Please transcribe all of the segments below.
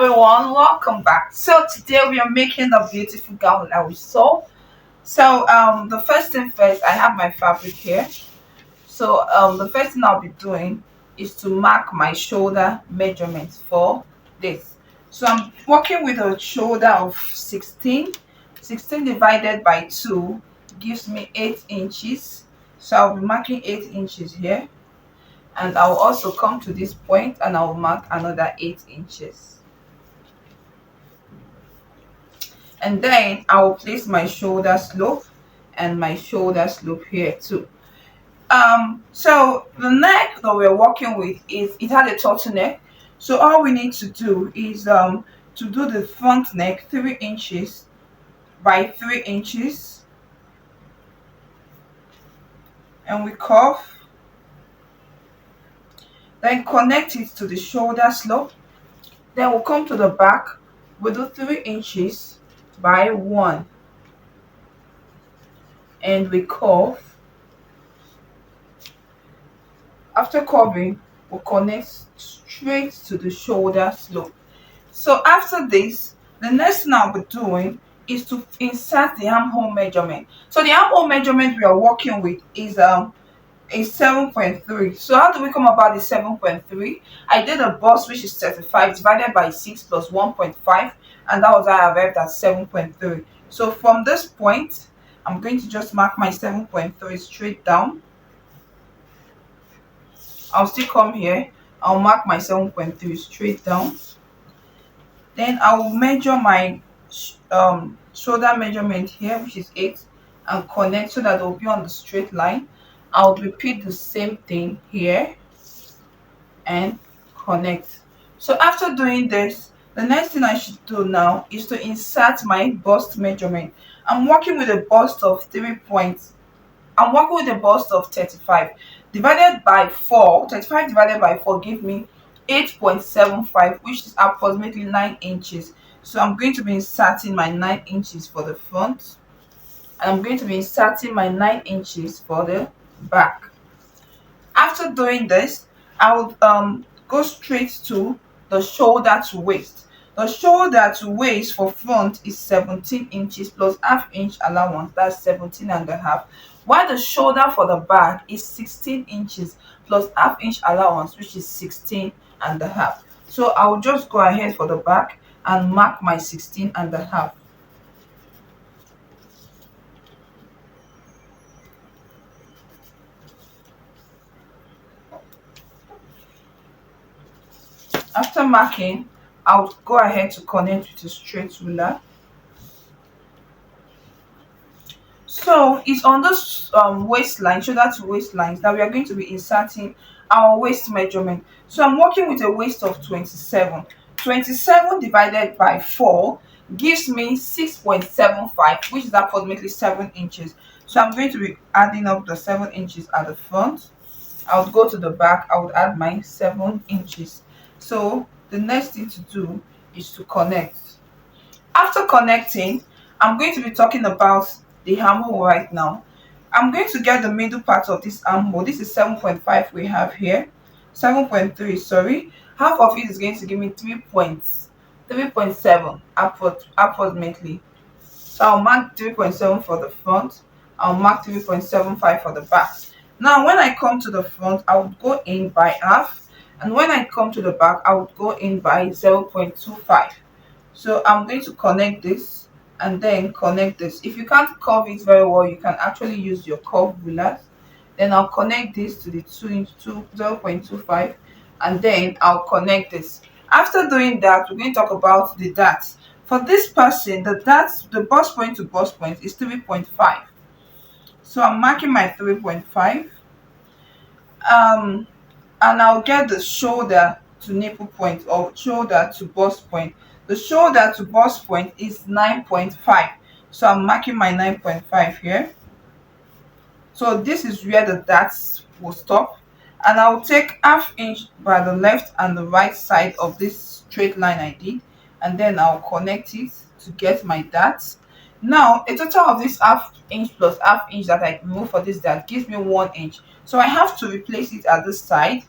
everyone, welcome back. So today we are making a beautiful gown that we saw. So the first thing first, I have my fabric here. So the first thing I'll be doing is to mark my shoulder measurements for this. So I'm working with a shoulder of 16. 16 divided by 2 gives me 8 inches. So I'll be marking 8 inches here, and I'll also come to this point and I'll mark another 8 inches. And then I will place my shoulder slope and my shoulder slope here too. So the neck that we're working with is it had a turtleneck. So all we need to do is to do the front neck 3 inches by 3 inches, and we curve, then connect it to the shoulder slope. Then we'll come to the back, we'll do 3 inches by 1, and we curve. After curving, we'll connect straight to the shoulder slope. So after this, the next thing I'll be doing is to insert the armhole measurement. So the armhole measurement we are working with is 7.3. So how do we come about the 7.3? I did a bust which is 35 divided by 6 plus 1.5, and that was how I arrived at 7.3. So from this point, I'm going to just mark my 7.3 straight down. I'll still come here, I'll mark my 7.3 straight down. Then I will measure my shoulder measurement here, which is 8, and connect so that it will be on the straight line. I'll repeat the same thing here and connect. So after doing this, the next thing I should do now is to insert my bust measurement. I'm working with a bust of 3 points. I'm working with a bust of 35 divided by 4. 35 divided by 4 give me 8.75, which is approximately 9 inches. So I'm going to be inserting my 9 inches for the front, and I'm going to be inserting my 9 inches for the back. After doing this, I would go straight to the shoulder to waist. The shoulder to waist for front is 17 inches plus half inch allowance, that's 17 and a half, while the shoulder for the back is 16 inches plus half inch allowance, which is 16 and a half. So I will just go ahead for the back and mark my 16 and a half. After marking, I'll go ahead to connect with a straight ruler. So it's on this waistline, shoulder to waistline, that we are going to be inserting our waist measurement. So I'm working with a waist of 27. 27 divided by 4 gives me 6.75, which is approximately 7 inches. So I'm going to be adding up the 7 inches at the front. I would go to the back, I would add my 7 inches. So the next thing to do is to connect. After connecting, I'm going to be talking about the armhole right now. I'm going to get the middle part of this armhole. This is 7.5 we have here. 7.3, sorry. Half of it is going to give me 3.7 approximately. So I'll mark 3.7 for the front. I'll mark 3.75 for the back. Now when I come to the front, I would go in by half, and when I come to the back, I would go in by 0.25. So I'm going to connect this and then connect this. If you can't curve it very well, you can actually use your curve rulers. Then I'll connect this to the 0.25, and then I'll connect this. After doing that, we're going to talk about the darts. For this person, the darts, the bust point to bust point is 3.5. So I'm marking my 3.5. And I'll get the shoulder to nipple point or shoulder to bust point. The shoulder to bust point is 9.5. So I'm marking my 9.5 here. So this is where the darts will stop. And I'll take half inch by the left and the right side of this straight line I did. And then I'll connect it to get my darts. Now, a total of this half inch plus half inch that I remove for this dart gives me 1 inch. So I have to replace it at this side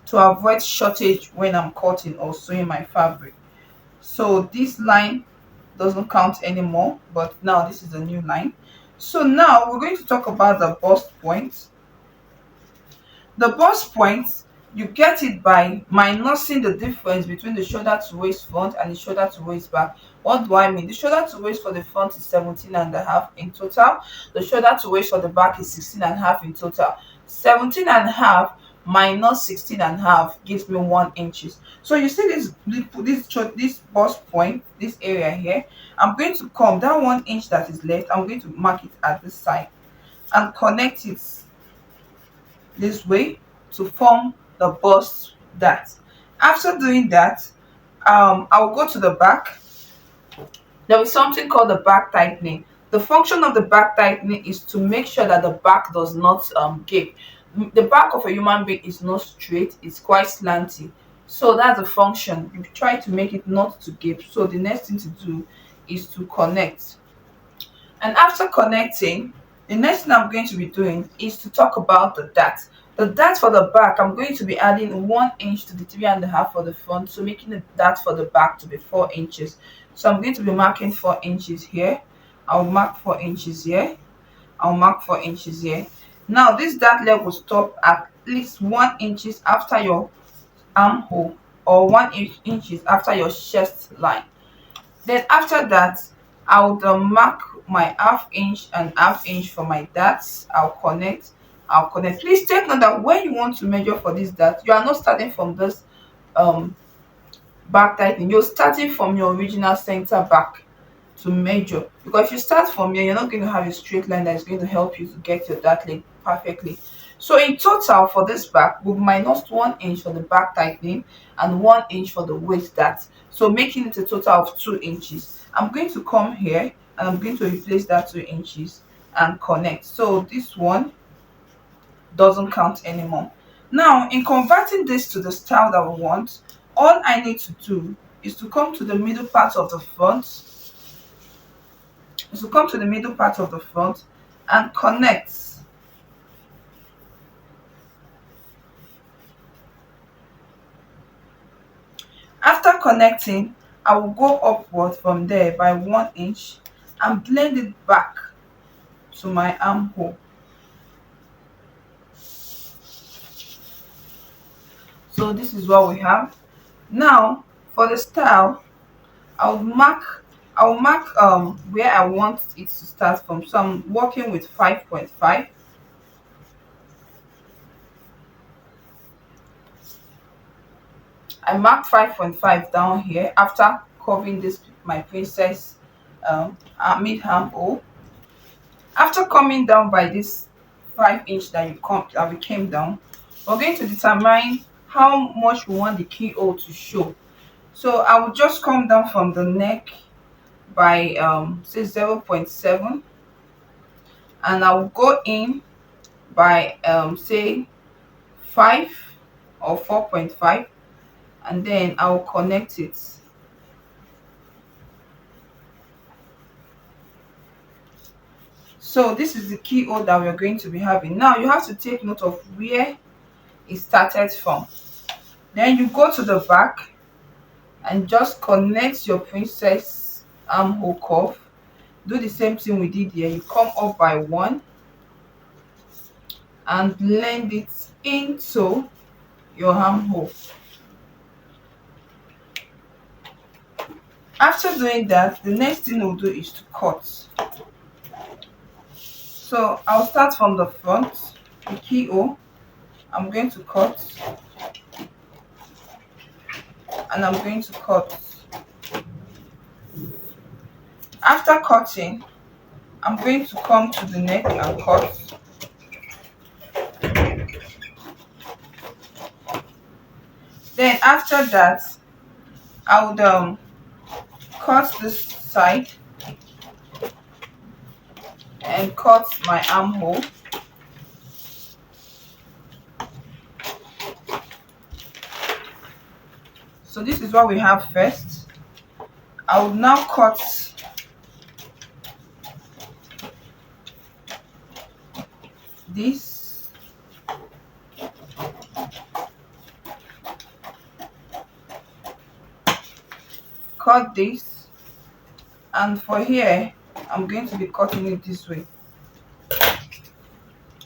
to avoid shortage when I'm cutting or sewing my fabric. So this line doesn't count anymore, but now this is a new line. So now we're going to talk about the bust point. The bust point, you get it by minusing the difference between the shoulder to waist front and the shoulder to waist back. What do I mean? The shoulder to waist for the front is 17 and a half in total. The shoulder to waist for the back is 16 and a half in total. 17 and a half minus 16 and a half gives me 1 inches. So you see this bust point, this area here. I'm going to come that 1 inch that is left. I'm going to mark it at this side and connect it this way to form the bust dart. After doing that, I'll go to the back. There is something called the back tightening. The function of the back tightening is to make sure that the back does not gape. The back of a human being is not straight, it's quite slanty. So that's the function. You try to make it not to gape. So the next thing to do is to connect. And after connecting, the next thing I'm going to be doing is to talk about the dart. The dart for the back, I'm going to be adding 1 inch to the 3.5 for the front, so making the dart for the back to be 4 inches. So I'm going to be marking 4 inches here. I'll mark 4 inches here. I'll mark 4 inches here. Now this dart leg will stop at least 1 inches after your armhole, or 1 inches after your chest line. Then after that, I would mark my ½ inch and ½ inch for my darts. I'll connect. Please take note that when you want to measure for this dart, you are not starting from this um back tightening. You're starting from your original center back to measure, because if you start from here, you're not going to have a straight line that is going to help you to get your dart leg perfectly. So in total for this back, we've minus 1 inch for the back tightening and 1 inch for the waist dart, so making it a total of 2 inches. I'm going to come here and I'm going to replace that 2 inches and connect. So this one doesn't count anymore. Now in converting this to the style that we want, all I need to do is to come to the middle part of the front, and connect. After connecting, I will go upward from there by 1 inch and blend it back to my armhole. So this is what we have. Now for the style, I'll mark where I want it to start from. So I'm working with 5.5. I marked 5.5 down here after covering this my princess mid armhole. After coming down by this 5 inch that we came down, we're going to determine how much we want the keyhole to show. So I will just come down from the neck by say 0.7, and I will go in by say 5 or 4.5, and then I will connect it. So this is the keyhole that we're going to be having. Now you have to take note of where it started from. Then you go to the back and just connect your princess armhole curve. Do the same thing we did here. You come up by 1 and blend it into your armhole. After doing that, the next thing we'll do is to cut. So I'll start from the front, the keyhole. I'm going to cut, and I'm going to cut. After cutting, I'm going to come to the neck and cut. Then after that, I would cut this side and cut my armhole. So this is what we have first. I will now cut this. cut this, and for here I'm going to be cutting it this way.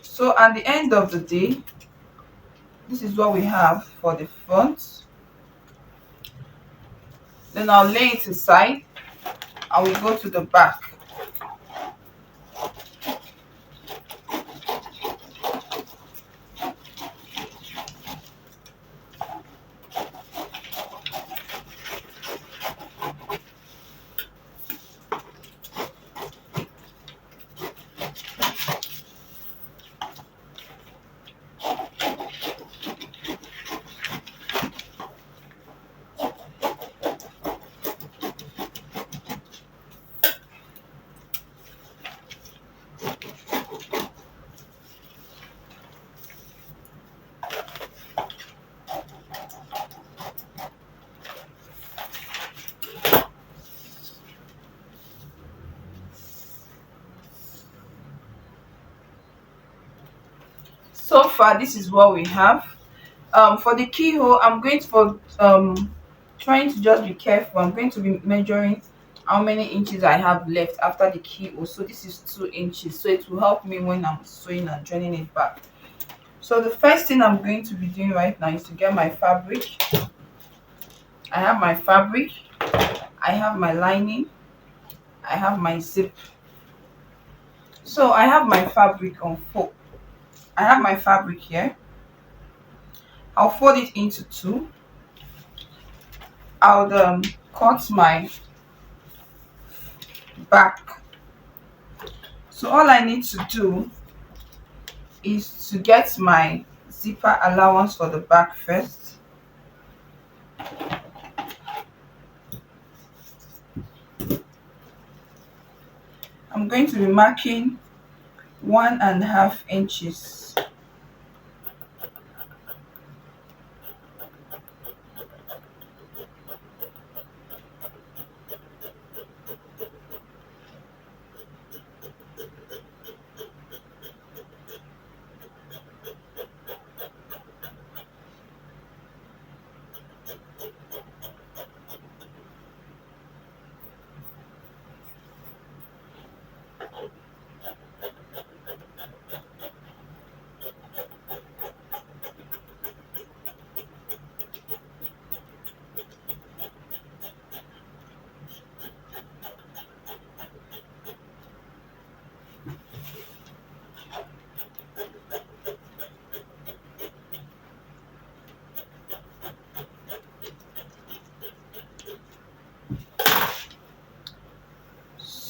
So at the end of the day, this is what we have for the front. Then I'll lay it aside and we go to the back. So far this is what we have. For the keyhole, I'm going to, for trying to just be careful, I'm going to be measuring how many inches I have left after the keyhole. So this is 2 inches, so it will help me when I'm sewing and joining it back. So the first thing I'm going to be doing right now is to get my fabric. I have my fabric, I have my lining, I have my zip. So I have my fabric on fold. I have my fabric here. I'll fold it into two. I'll cut my back. So all I need to do is to get my zipper allowance for the back first. I'm going to be marking 1.5 inches.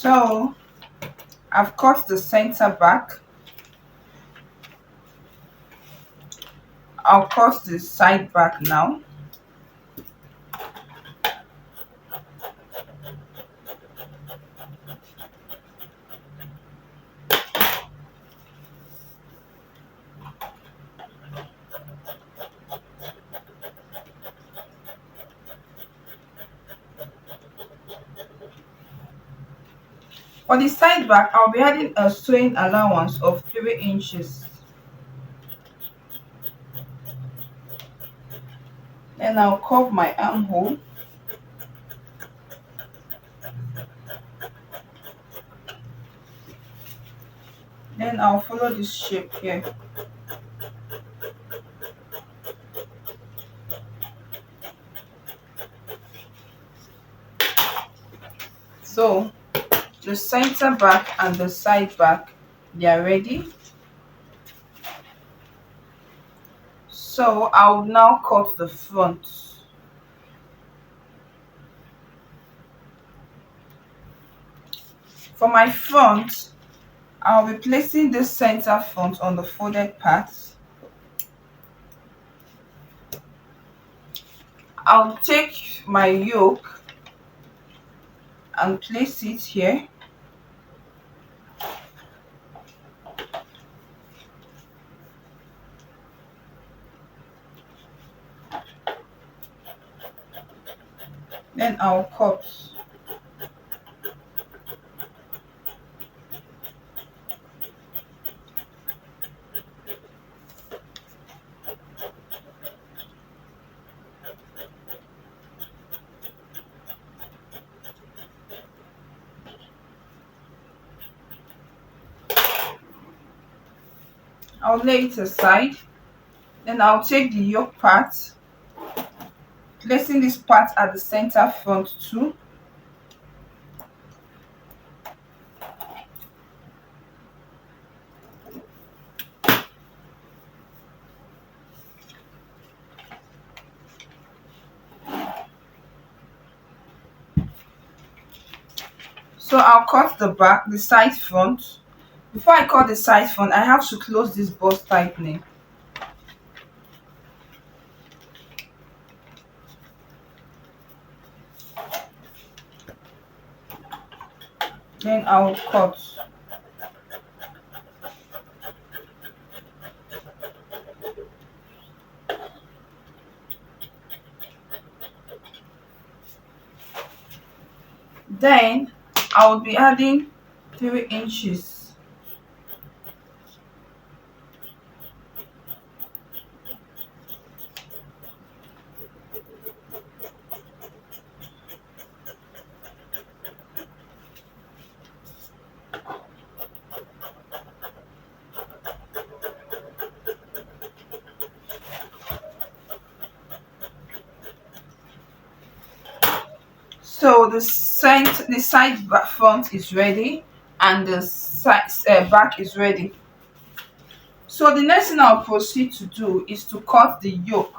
So I've cut the center back. I'll cut the side back now. For the side back, I'll be adding a sewing allowance of 3 inches. Then I'll curve my armhole. Then I'll follow this shape here. So the center back and the side back, they are ready. So I'll now cut the front. For my front, I'll be placing the center front on the folded part. I'll take my yoke and place it here. Then I'll cut. I'll lay it aside. Then I'll take the yoke part, placing this part at the center front too. So I'll cut the back, the side front. Before I cut the side front, I have to close this bust tightening. Then I'll cut. Then I will be adding 3 inches. So the side front is ready, and the side back is ready. So the next thing I'll proceed to do is to cut the yoke.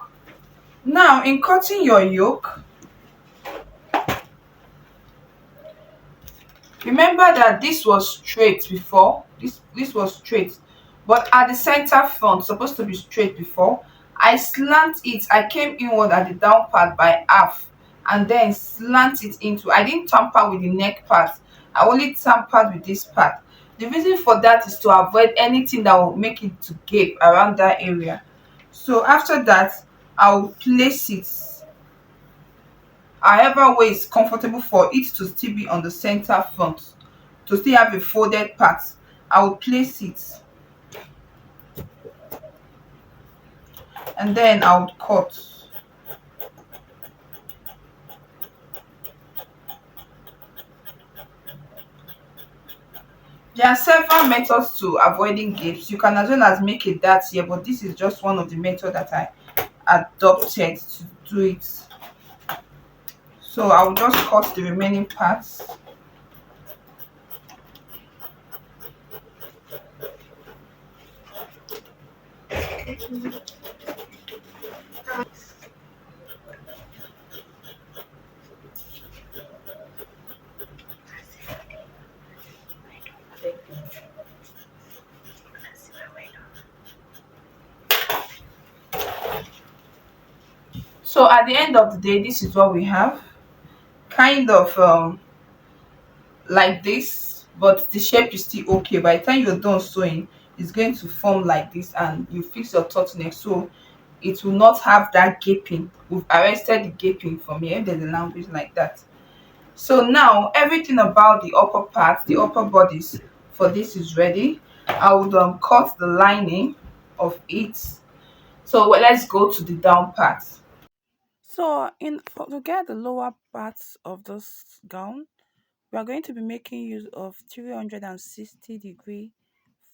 Now, in cutting your yoke, remember that this was straight before. This was straight, but at the center front supposed to be straight before. I slant it. I came inward at the down part by half, and then slant it into. I didn't tamper with the neck part. I only tampered with this part. The reason for that is to avoid anything that will make it to gape around that area. So after that, I'll place it however way is comfortable for it to still be on the center front, to still have a folded part. I will place it, and then I would cut. There are several methods to avoiding gapes. You can as well as make a dart here, but this is just one of the methods that I adopted to do it. So I will just cut the remaining parts. So at the end of the day, this is what we have. Kind of like this, but the shape is still okay. By the time you're done sewing, it's going to form like this, and you fix your turtleneck so it will not have that gaping. We've arrested the gaping from here. There's a language like that. So now everything about the upper part, the upper bodies for this is ready. I would cut the lining of it. So let's go to the down part. So to get the lower parts of this gown, we are going to be making use of 360-degree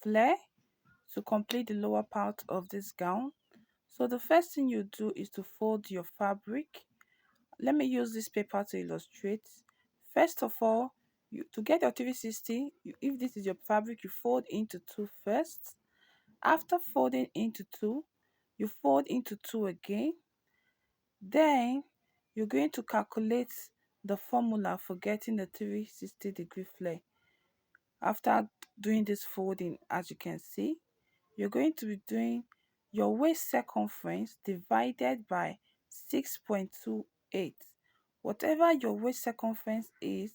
flare to complete the lower part of this gown. So the first thing you do is to fold your fabric. Let me use this paper to illustrate. First of all, to get your 360, if this is your fabric, you fold into two first. After folding into two, you fold into two again. Then you're going to calculate the formula for getting the 360-degree flare. After doing this folding, as you can see, you're going to be doing your waist circumference divided by 6.28. Whatever your waist circumference is,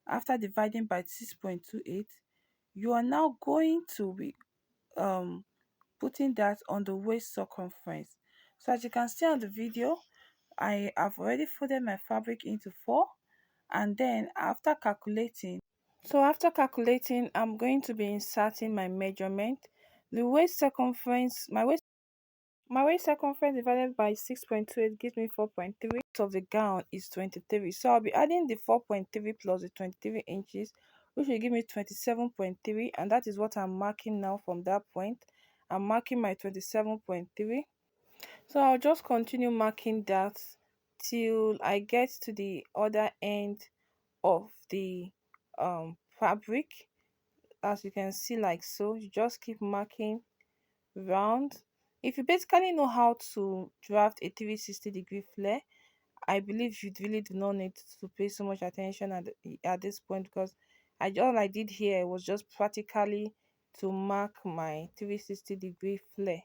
after dividing by 6.28, you are now going to be um putting that on the waist circumference. So as you can see on the video, I have already folded my fabric into four, and then after calculating, I'm going to be inserting my measurement. The waist circumference, my waist circumference divided by 6.28 gives me 4.3. Of the gown is 23. So I'll be adding the 4.3 plus the 23 inches, which will give me 27.3, and that is what I'm marking now from that point. I'm marking my 27.3. So I'll just continue marking that till I get to the other end of the fabric. As you can see, like so, you just keep marking round. If you basically know how to draft a 360-degree flare, I believe you really do not need to pay so much attention at this point, because all I did here was just practically to mark my 360-degree flare.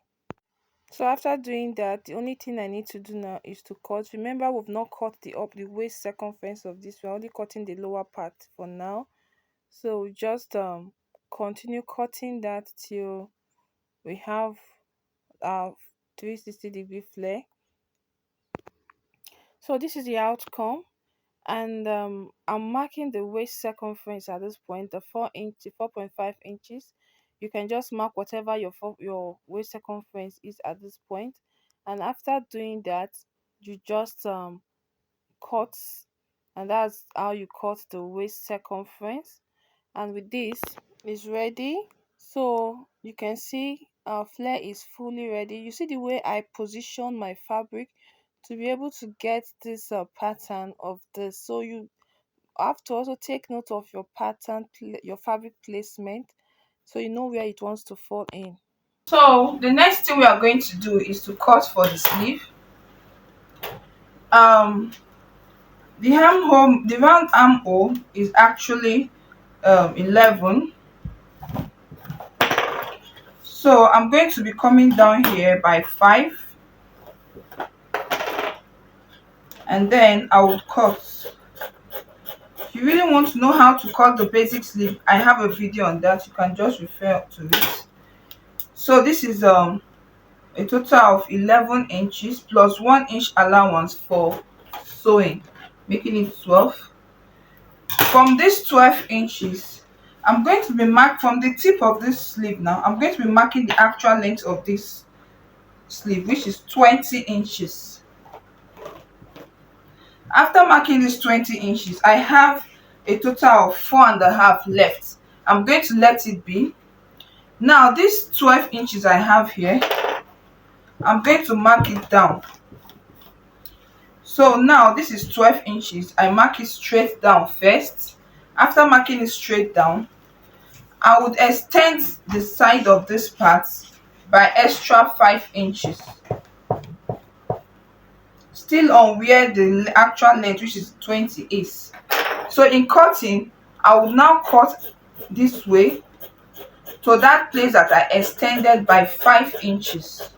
So after doing that, the only thing I need to do now is to cut. Remember, we've not cut the waist circumference of this. We're only cutting the lower part for now. So we just continue cutting that till we have our 360-degree flare. So this is the outcome, and I'm marking the waist circumference at this point, the 4.5 inches. You can just mark whatever your waist circumference is at this point, and after doing that, you just cut, and that's how you cut the waist circumference. And with this, is ready. So you can see our flare is fully ready. You see the way I position my fabric to be able to get this pattern of this. So you have to also take note of your your fabric placement, so you know where it wants to fall in. So the next thing we are going to do is to cut for the sleeve. Um, the round armhole is actually 11. So I'm going to be coming down here by 5, and then I will cut. If you really want to know how to cut the basic sleeve, I have a video on that. You can just refer to it. So this is a total of 11 inches plus 1 inch allowance for sewing, making it 12. From this 12 inches, I'm going to be marking from the tip of this sleeve. Now I'm going to be marking the actual length of this sleeve, which is 20 inches. After marking this 20 inches, I have a total of 4.5 left. I'm going to let it be. Now this 12 inches I have here, I'm going to mark it down. So now this is 12 inches. I mark it straight down first. After marking it straight down, I would extend the side of this part by extra 5 inches, still on where the actual length, which is 20, is. So in cutting, I will now cut this way to that place that I extended by 5 inches.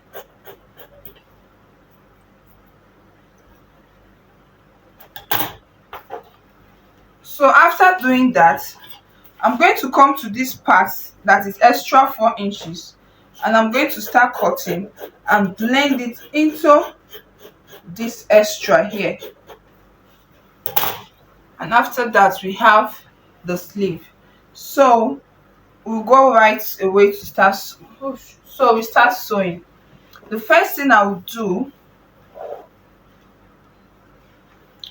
So after doing that, I'm going to come to this part that is extra 4 inches, and I'm going to start cutting and blend it into this extra here. And after that, we have the sleeve. So we'll go right away to start. So we start sewing. The first thing I will do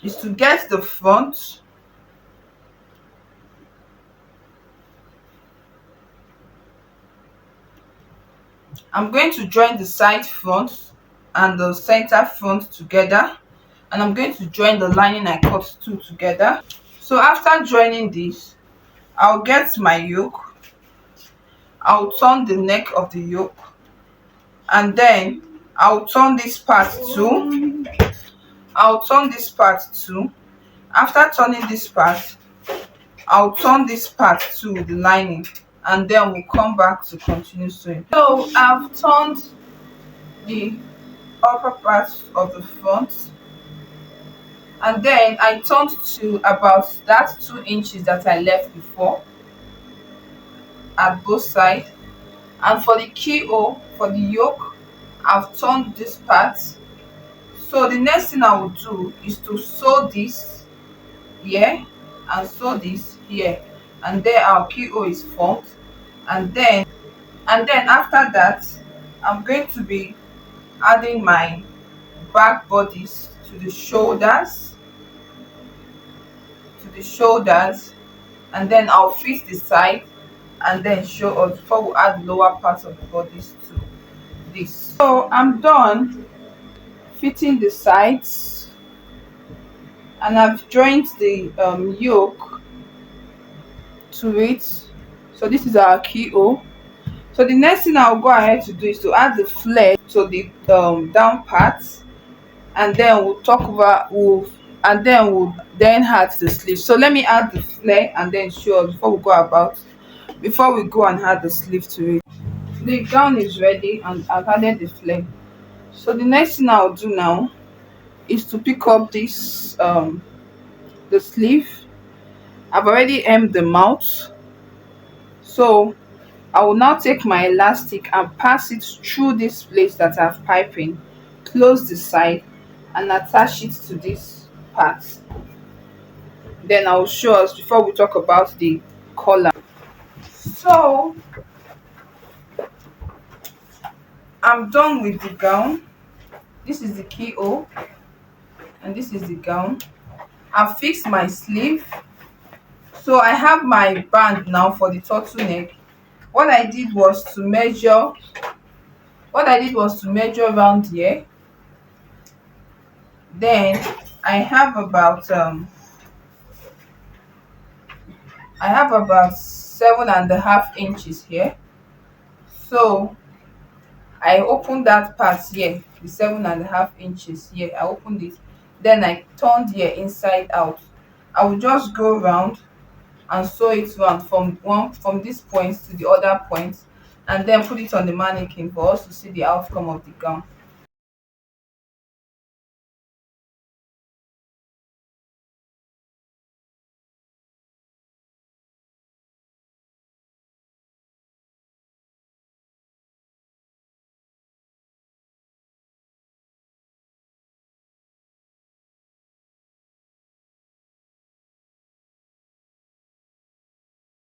is to get the front. I'm going to join the side front and the center front together, and I'm going to join the lining I cut two together. So after joining this, I'll get my yoke. I'll turn the neck of the yoke, and then I'll turn this part too. I'll turn this part too. After turning this part, I'll turn this part to the lining, and then we'll come back to continue sewing. So I've turned the upper part of the front, and then I turned to about that 2 inches that I left before at both sides. And for the keyhole, for the yoke, I've turned this part. So the next thing I will do is to sew this here and sew this here, and there our keyhole is formed. And then after that, I'm going to be adding my back bodies to the shoulders, and then I'll fit the side, and then show us before we add lower parts of the bodies to this. So I'm done fitting the sides, and I've joined the yoke to it. So this is our keyhole. So the next thing I'll go ahead to do is to add the flare to the down parts, and then we'll talk about and then we'll then add the sleeve. So let me add the flare and then show us before we go and add the sleeve to it. The gown is ready and I've added the flare. So the next thing I'll do now is to pick up this the sleeve. I've already hemmed the mouth, so I will now take my elastic and pass it through this place that I've piping, close the side, and attach it to this part. Then I will show us before we talk about the collar. So I'm done with the gown. This is the keyhole and this is the gown. I've fixed my sleeve. So I have my band now for the turtleneck. What I did was to measure around here. Then I have about I have about 7.5 inches here. So I opened that part here, the 7.5 inches here. I opened it, then I turned here inside out. I will just go round and sew it round from this point to the other point, and then put it on the mannequin for us to see the outcome of the gown.